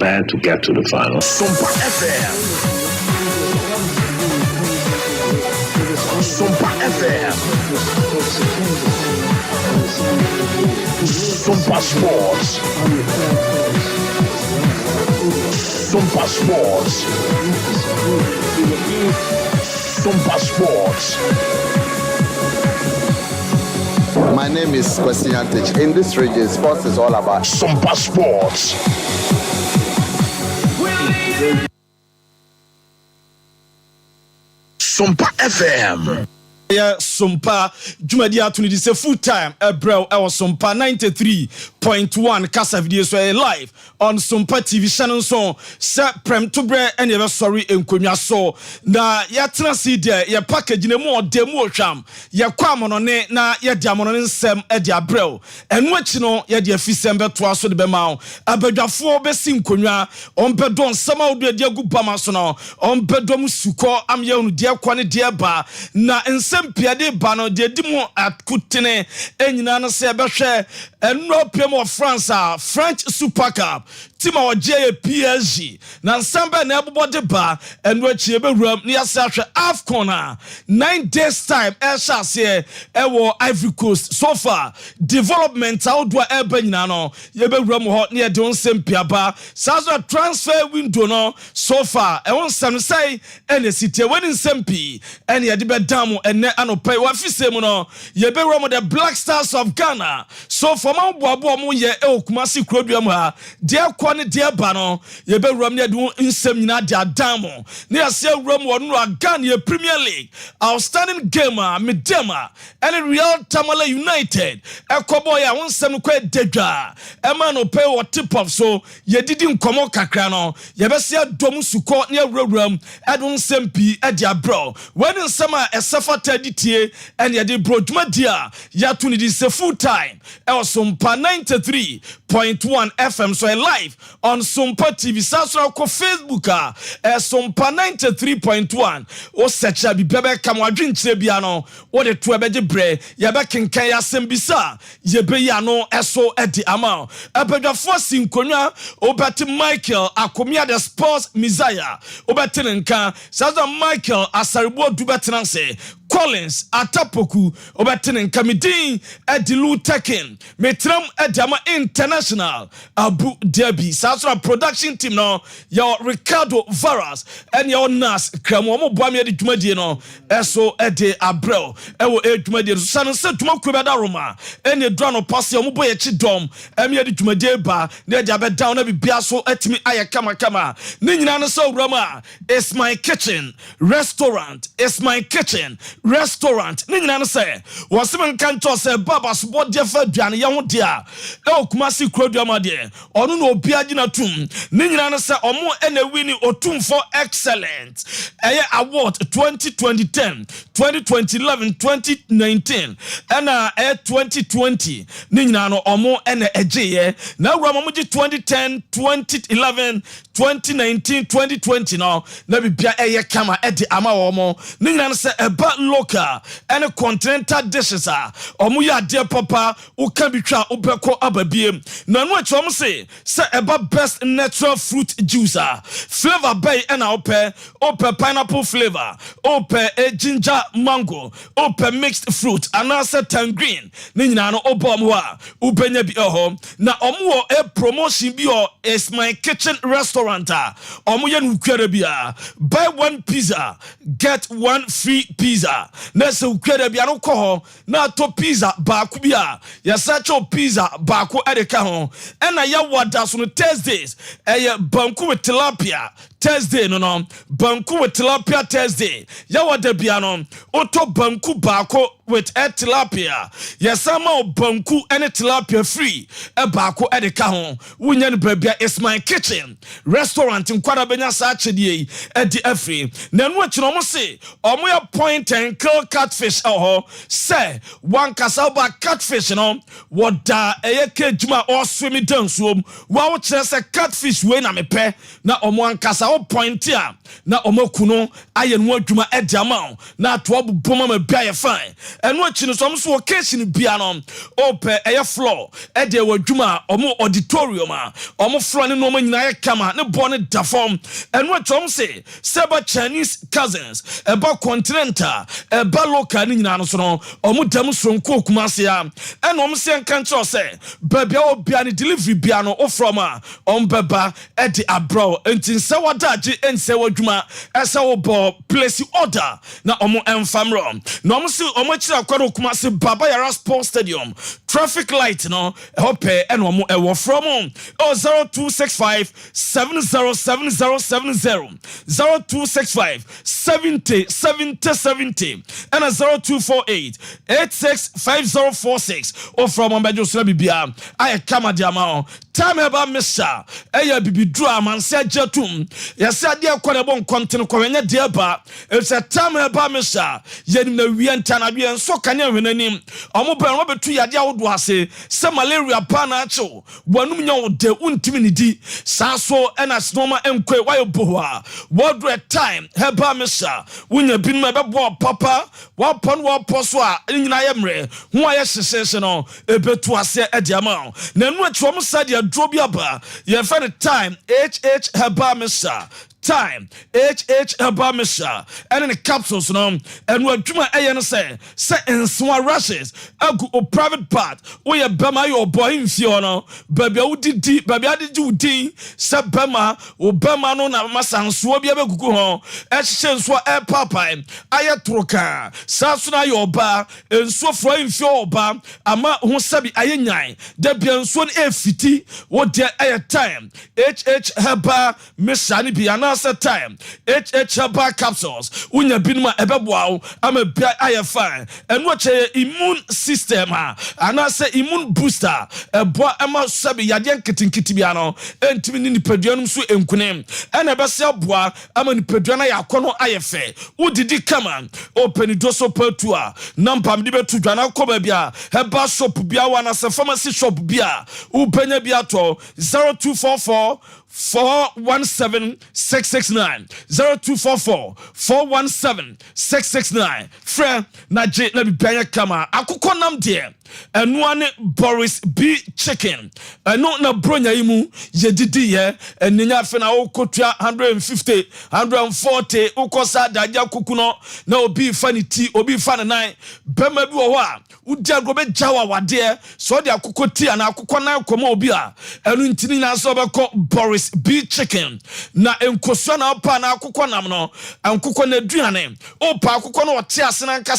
prepared to get to the final. Sompa FM. Sompa FM. Sompa Sports. Sompa Sports. Sompa Sports. My name is Kwesi Antich. In this region, sports is all about Sompa Sports. Sompa FM. Yeah, Sompa Jumadi atuni di say full time Ebrel I was Sompa 93.1 Kasa video so live on Sompa TV channel so se prem to bre and you sorry enkonwa so na ya tena si there ya package ne mo demo hwam ya kwamono ne na ya diamono ne nsem e dia brel enu achi no ya dia fisem beto aso de be ma abadwafo be si nkonwa on be don sama odu dia gu bama so no on be dom suko am ye unu dia kwa ne dia ba na Piade bano de dimu akutene enyina no se behwe eno pem of France French Super Cup team our PSG na nsamba na ebobode ba eno achi ebewuram na yase ahwe AFCON 9 days time shase ewo Ivory Coast so far development outdoor eba nyina no yebewuram ho na yede onsempia ba sazo transfer window no so far e wonsam say ene sitie wani nsempi ene yede bedam ene anopai wa fisem no yebewuram the Black Stars of Ghana so for ma boabo mo ye e okumasi kroduam ha de ne dia ba no ye be wuram ne de nsem nyina de adamo ne ase wuram wonu Ghana ye Premier League outstanding game medema and Real Tamale United ekobo ya wonsem kwa dedwa e ma no pay what tip of so ye didi nkomo kakra no ye be se dom suko ne wuram e do nsem pi e dia bro when nsem a esefa taditie and ye de bro duma dia ya to ni di se full time e was Sompa 93.1 FM so live on Sompa TV sasra ko Facebook Sompa 93.1 o search bi bebe kam adwenkyere bia no wo de to ebeje bre ye be kenkan ya sembisa ye be ya no eso edi ama abadwafo sinkonwa obeti Michael Akomia the Sports Messiah obeti nka sasra Michael Asaribo du betena se Collins Atapoku obetene nkamidin Edilu Tekin metram Edama International Abu Dhabi Sasra production team no your Ricardo Varas and your Nas Kramo mo boame de dwumadie no eso ede Abrel ewo edwumadie so san se dwuma kwebeda Roma ene drano passe mo boye chi dom eme de dwumadie ba na de abedan na bibia so atimi aye kama ne nyina no so Roma is my kitchen restaurant is my kitchen restaurant ni nyina no say wosem kanto say baba so bode fa duane ye ho dia e okumasi kroduama de onu no obi agina tum ni nyina no say omo ena wini otumfo excellent eye award 2010 2011 2019 ena 2020 ni nyina no omo ena ejeye na wura mo 2010 2011 2019 2020 no na bibia eye kama edi ama omo ni nyina no say eba local and continental dishes omu ya de papa uka bitwa ubeko ababiem na no achom say eba best natural fruit juice flavor bay na ope pineapple flavor ope ginger mango ope mixed fruit anasa tangerine ni nyina no obom ho a ubenya bi na omu a promotion bi is my kitchen restaurant omu ye nukwere bia buy one pizza get one free pizza na se ukwere bia no ko na to pizza ba ku bia ya sacho pizza ba ku edeka ho na ya wada so no Thursdays banku with tilapia Thursday no banku with tilapia Thursday ya wada bia no oto banku ba ko with tilapia yesama banku and tilapia free ba ko edeka ho wunya no babia is my kitchen restaurant in kwada benya sa chedie edi afri na no achino mo se omo ya point and kill catfish say one kasaba catfish no woda eyeke juma or swim down so wa wo kire say catfish we na mepe na omo ankasa o pointia na omakuno aye no adwuma edi ama na to oboboma ma bia ye fine eno achi no so so occasion bia no ope eye floor ede wadwuma omo auditorium omo floor ne no ma nyina ye kama ne bo ne da form eno achi say seba Chinese cousins eba continental eba local ni nyina no so no omo dam sonko kumase ya eno se nka nche say babia obia ne delivery bia no o from beba edi abro enti se wadaje ense wadwuma ese wo bo place order na omo enfamro na omo se omo kira kwado kumase baba yara sports stadium traffic light no hope eno omo ewo from 0265 707070 0265 7070 and 0248 865046 or from Ambejo Slabibia I come at Yamao time about Missa Aya Bibi Drum and said Jatum Yasa dear Quanabon content Corena dearba it's a time about Missa Yen the Wiantanabi and so can you win a name Omoban Robert Tuyadia would was some malaria panacho one de untimidity Sasso and a snowman and que while boa what red time heba Missa when you been my boy papa what pon what poswa in Yamre who I sensational a bit to us at Yamao then what Trump said you drove your bar you have found a time HH heba Missa time HH Abamisha and in the capsules no and what Juma Ayan say in small rushes a private part where Bama your boy in Fiona baby did baby I did you ding sub Bama or Bama no na masan swabia gugu exchange for air papa ayatroka sasuna your bar and so for in your bar ama who sabi ayenyan debian so e fiti what there air time HH Heba Mishani Biana time HH Heba capsules unya binuma ebeboa ama bia aye fine and what immune system and I say immune booster eboa ama sabi yade nkitinkiti bia no entimi ni nipaduanum so enkunem and ebese aboa ama nipaduana yakono aye fe udidi kama open doso patua number mdi betu dwana koba bia Heba shop bia wana se pharmacy shop bia ubenya bia to 0244 417 669 0244 417 669 friend na je na bibia kama akukọ nam de enu ane Boris B chicken enu na bronya imu yedidi ye eninya afa na okotua 150 140 ukosa daja kukuno na obi fa ni ti obi fa na nine bema bi wo ho a udia gobe jawa wade so de akukọ ti ana akukọ na koma obi a enu ntini na so beko Boris B chicken na enkoso na opa na akukọ nam no ankukọ na aduane opa akukọ na ote ase na nka